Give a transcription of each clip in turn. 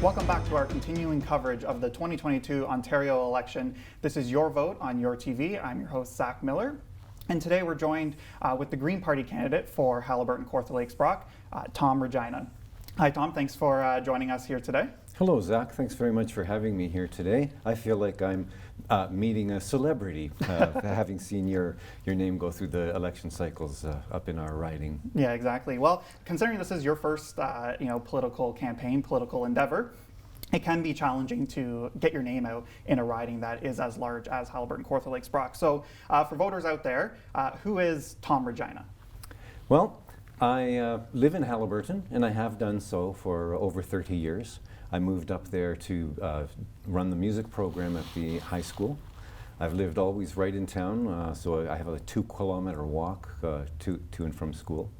Welcome back to our continuing coverage of the 2022 Ontario election. This is Your Vote on Your TV. I'm your host, Zach Miller. And today we're joined with the Green Party candidate for Haliburton-Kawartha Lakes Brock, Tom Regina. Hi, Tom. Thanks for joining us here today. Hello, Zach. Thanks very much for having me here today. I feel like I'm meeting a celebrity, having seen your name go through the election cycles up in our riding. Yeah, exactly. Well, considering this is your first, political campaign, political endeavor, it can be challenging to get your name out in a riding that is as large as Haliburton-Kawartha Lakes Brock. So, for voters out there, who is Tom Regina? Well, I live in Haliburton, and I have done so for over 30 years. I moved up there to run the music program at the high school. I've lived always right in town, so I have a 2-kilometer walk to and from school.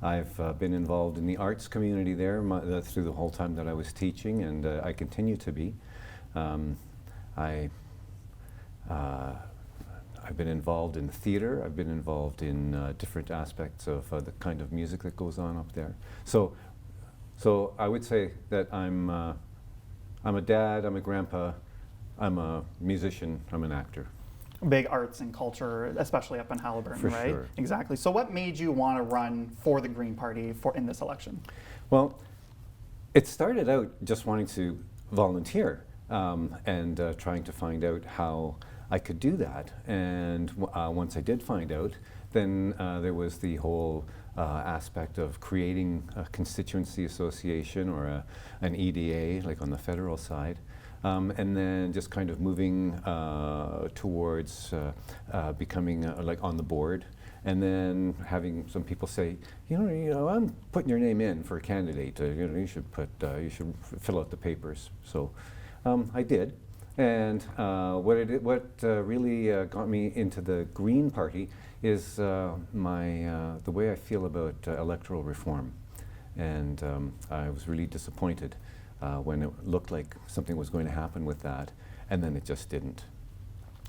I've been involved in the arts community there through the whole time that I was teaching, and I continue to be. I've been involved in theater. I've been involved in different aspects of the kind of music that goes on up there. So I would say that I'm a dad, I'm a grandpa, I'm a musician, I'm an actor. Big arts and culture, especially up in Haliburton, For right? sure. Exactly. So what made you want to run for the Green Party in this election? Well, it started out just wanting to volunteer and trying to find out how I could do that. And once I did find out, then there was the whole aspect of creating a constituency association or an EDA, like on the federal side. And then just kind of moving towards becoming like on the board, and then having some people say, you know, I'm putting your name in for a candidate. You should fill out the papers. So I did, and what really got me into the Green Party is the way I feel about electoral reform, and I was really disappointed when it looked like something was going to happen with that, and then it just didn't.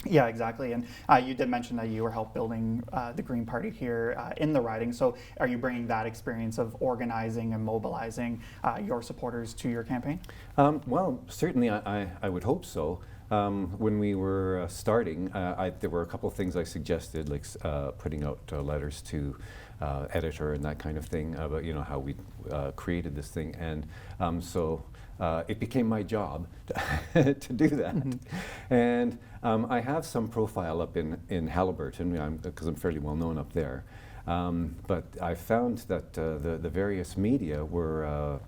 Yeah, exactly. And you did mention that you were help building the Green Party here in the riding. So are you bringing that experience of organizing and mobilizing your supporters to your campaign? Well, certainly I would hope so. When we were starting, there were a couple of things I suggested, like putting out letters to editor and that kind of thing about how we created this thing, and so it became my job to do that. Mm-hmm. And I have some profile up in Haliburton because I'm fairly well known up there. But I found that the various media were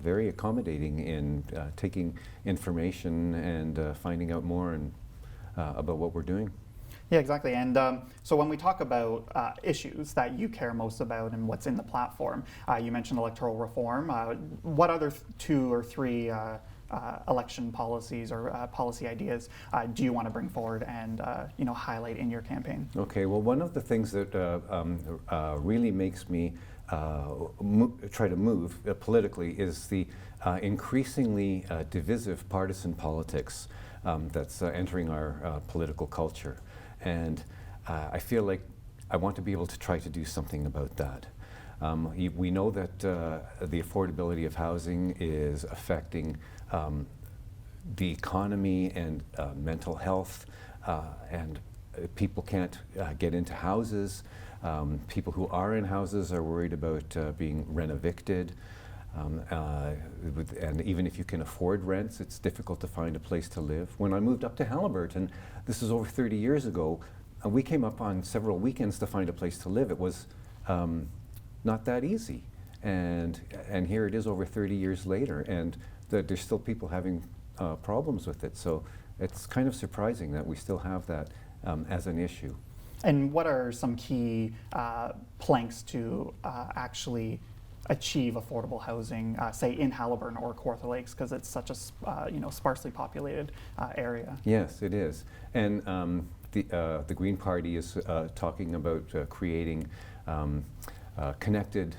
very accommodating in taking information and finding out more about what we're doing. Yeah, exactly. And so when we talk about issues that you care most about and what's in the platform, you mentioned electoral reform. What other 2 or 3 election policies or policy ideas do you want to bring forward and highlight in your campaign? Okay. Well, one of the things that really makes me try to move politically is the increasingly divisive partisan politics that's entering our political culture. And I feel like I want to be able to try to do something about that. We know that the affordability of housing is affecting the economy and mental health, and people can't get into houses. People who are in houses are worried about being rent-evicted. And even if you can afford rents, it's difficult to find a place to live. When I moved up to Haliburton, this is over 30 years ago, we came up on several weekends to find a place to live. It was not that easy. And here it is over 30 years later, and there's still people having problems with it. So it's kind of surprising that we still have that as an issue. And what are some key planks to actually achieve affordable housing, say in Haliburton or Kawartha Lakes, because it's such a sparsely populated area? Yes, it is. And the Green Party is talking about creating connected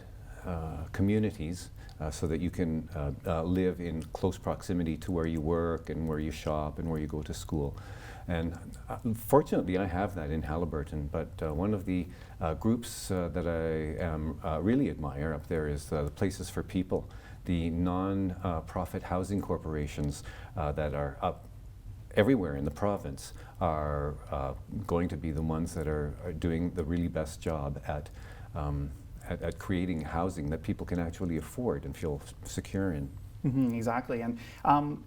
communities so that you can live in close proximity to where you work and where you shop and where you go to school. And fortunately, I have that in Haliburton, but one of the groups that I really admire up there is the Places for People, the non-profit housing corporations that are up everywhere in the province are going to be the ones that are doing the really best job at creating housing that people can actually afford and feel secure in. Exactly. And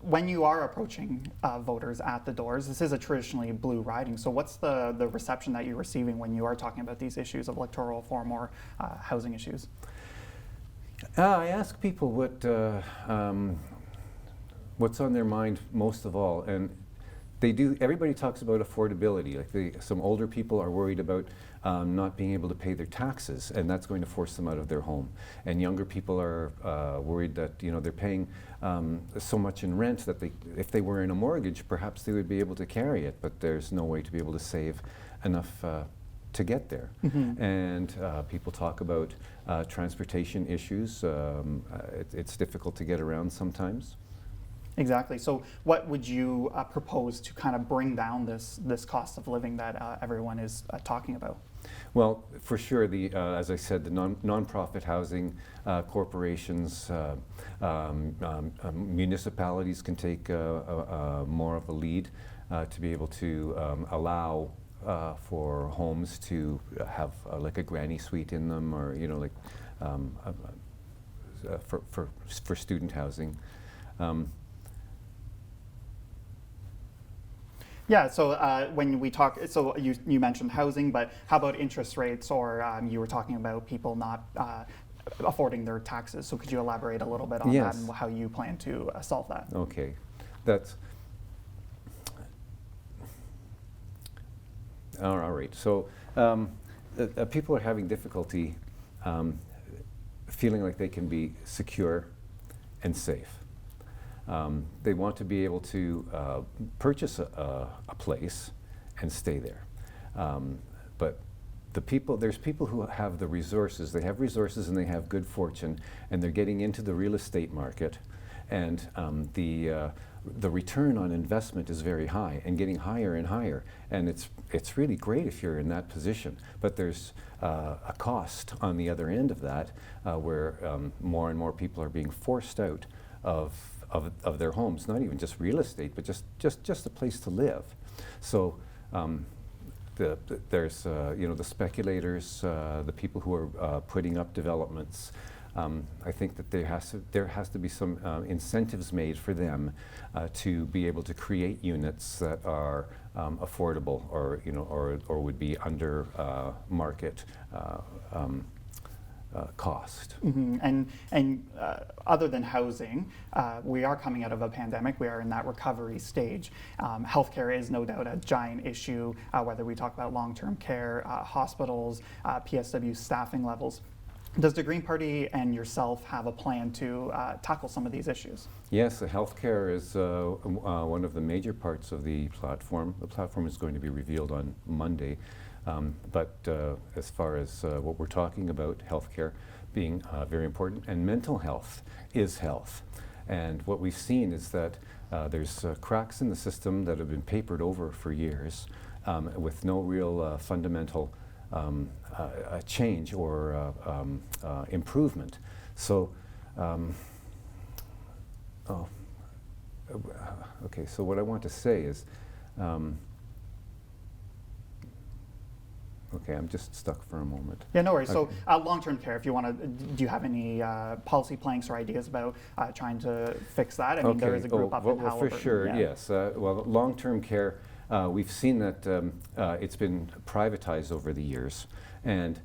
when you are approaching voters at the doors, this is a traditionally blue riding. So what's the reception that you're receiving when you are talking about these issues of electoral reform or housing issues? I ask people what's on their mind most of all, and everybody talks about affordability. Like some older people are worried about not being able to pay their taxes, and that's going to force them out of their home. And younger people are worried that they're paying so much in rent that if they were in a mortgage, perhaps they would be able to carry it, but there's no way to be able to save enough to get there. And people talk about transportation issues. It's difficult to get around sometimes. Exactly. So what would you propose to kind of bring down this cost of living that everyone is talking about? Well, for sure, as I said, the non-profit housing corporations, municipalities can take more of a lead to be able to allow for homes to have like a granny suite in them, or for student housing. Yeah, so when we talk, so you mentioned housing, but how about interest rates, or you were talking about people not affording their taxes. So could you elaborate a little bit on that and how you plan to solve that? Okay, that's all right. So people are having difficulty feeling like they can be secure and safe. They want to be able to purchase a place and stay there. But there's people who have the resources. They have resources and they have good fortune, and they're getting into the real estate market, and the return on investment is very high and getting higher and higher. And it's really great if you're in that position. But there's a cost on the other end of that, where more and more people are being forced out of their homes, not even just real estate, but just a place to live. So there's the speculators, the people who are putting up developments. I think that there has to be some incentives made for them to be able to create units that are affordable, or would be under market cost. And other than housing, we are coming out of a pandemic. We are in that recovery stage. Healthcare is no doubt a giant issue, whether we talk about long-term care, hospitals, PSW staffing levels. Does the Green Party and yourself have a plan to tackle some of these issues? Yes, the healthcare is one of the major parts of the platform. The platform is going to be revealed on Monday. But as far as what we're talking about, healthcare being very important, and mental health is health. And what we've seen is that there's cracks in the system that have been papered over for years with no real fundamental change or improvement. So, okay, so what I want to say is, okay, I'm just stuck for a moment. Yeah, no worries. Okay. So long-term care, if you want to, do you have any policy planks or ideas about trying to fix that? I mean, there is a group up in Haliburton. For sure, yes. Well, long-term care, we've seen that it's been privatized over the years, and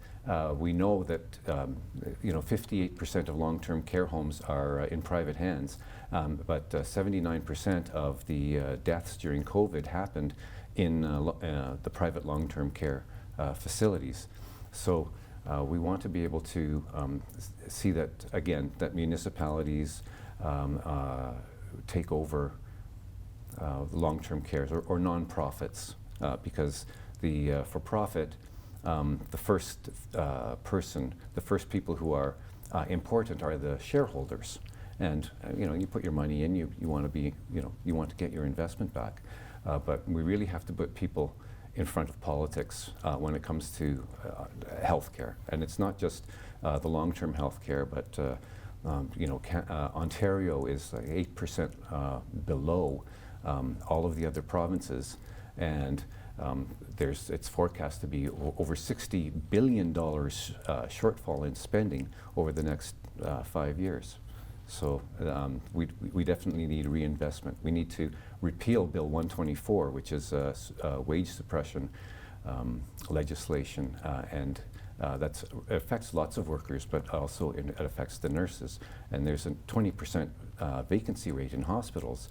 we know that 58% of long-term care homes are in private hands, but 79% of the deaths during COVID happened in the private long-term care facilities. So we want to be able to see that, again, that municipalities take over long-term care, or non-profits, because the for-profit, the first people who are important are the shareholders. And you put your money in, you want to be, you want to get your investment back. but we really have to put people in front of politics when it comes to healthcare. And it's not just the long-term healthcare, but Ontario is 8% below all of the other provinces, and it's forecast to be over $60 billion shortfall in spending over the next 5 years. So we definitely need reinvestment. We need to repeal Bill 124, which is wage suppression legislation, and that affects lots of workers, but also it affects the nurses. And there's a 20% vacancy rate in hospitals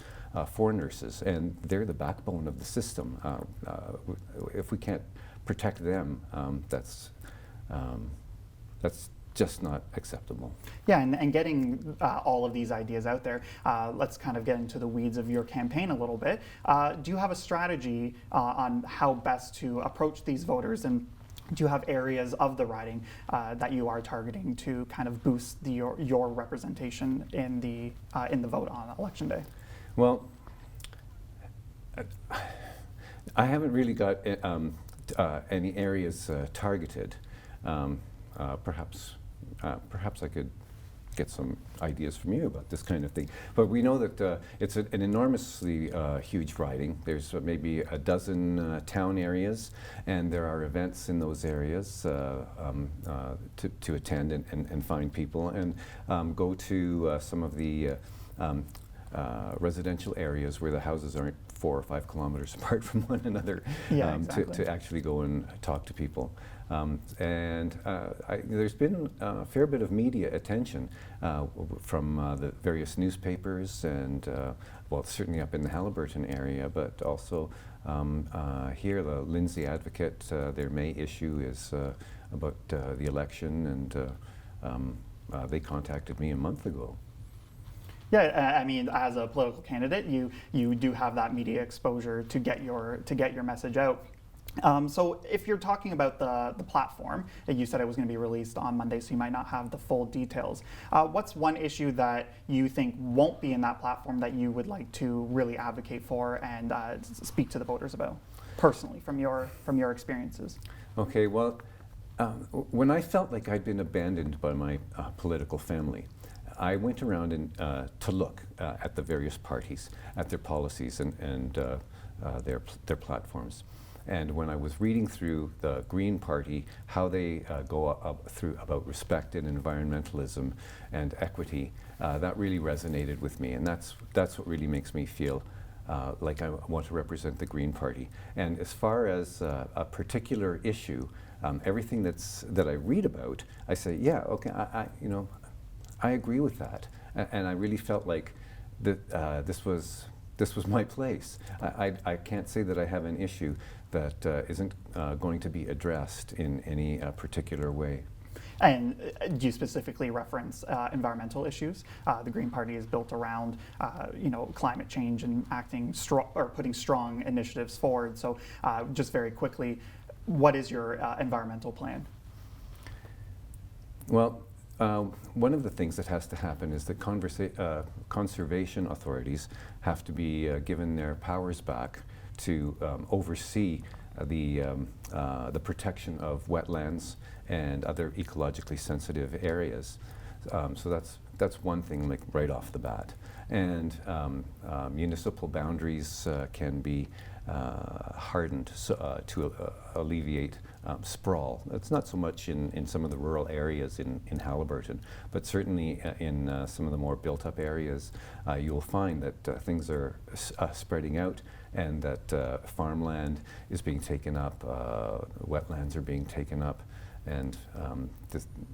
for nurses, and they're the backbone of the system. If we can't protect them, that's just not acceptable. Yeah, and getting all of these ideas out there, let's kind of get into the weeds of your campaign a little bit. Do you have a strategy on how best to approach these voters, and do you have areas of the riding that you are targeting to kind of boost your representation in the vote on Election Day? Well, I haven't really got any areas targeted. Perhaps I could get some ideas from you about this kind of thing. But we know that it's an enormously huge riding. There's maybe a dozen town areas, and there are events in those areas to attend and find people, and go to some of the residential areas where the houses aren't 4 or 5 kilometers apart from one another, exactly. to actually go and talk to people. There's been a fair bit of media attention from the various newspapers, and well, certainly up in the Haliburton area, but also here, the Lindsay Advocate, their May issue is about the election, and they contacted me a month ago. Yeah, I mean, as a political candidate, you do have that media exposure to get your message out. So if you're talking about the platform, you said it was going to be released on Monday, so you might not have the full details. What's one issue that you think won't be in that platform that you would like to really advocate for and speak to the voters about, personally, from your experiences? Okay, well, when I felt like I'd been abandoned by my political family, I went around to look at the various parties, at their policies and their platforms. And when I was reading through the Green Party, how they go up through about respect and environmentalism and equity, that really resonated with me, and that's what really makes me feel like I want to represent the Green Party. And as far as a particular issue, everything that I read about, I say, yeah, okay, I agree with that, and I really felt like that this was my place. I can't say that I have an issue that isn't going to be addressed in any particular way. And do you specifically reference environmental issues? The Green Party is built around, climate change and putting strong initiatives forward. So, just very quickly, what is your environmental plan? Well, one of the things that has to happen is that conservation authorities have to be given their powers back to oversee the protection of wetlands and other ecologically sensitive areas. So that's one thing, like right off the bat. And municipal boundaries can be hardened to alleviate sprawl. It's not so much in some of the rural areas in Haliburton, but certainly in some of the more built-up areas, you'll find that things are spreading out, and that farmland is being taken up, wetlands are being taken up, and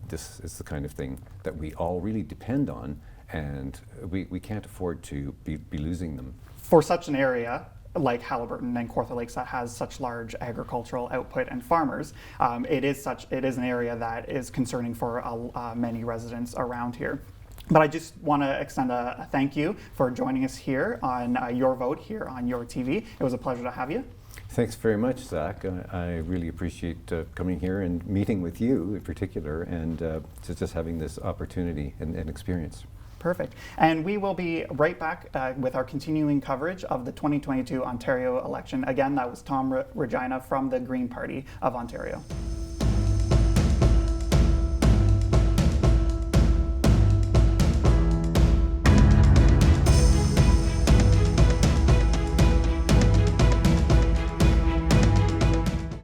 this is the kind of thing that we all really depend on, and we can't afford to be losing them. For such an area like Haliburton and Kawartha Lakes that has such large agricultural output and farmers, it is an area that is concerning for many residents around here. But I just want to extend a thank you for joining us here on Your Vote here on Your TV. It was a pleasure to have you. Thanks very much, Zach. I really appreciate coming here and meeting with you in particular, and just having this opportunity and experience. Perfect. And we will be right back with our continuing coverage of the 2022 Ontario election. Again, that was Tom Regina from the Green Party of Ontario.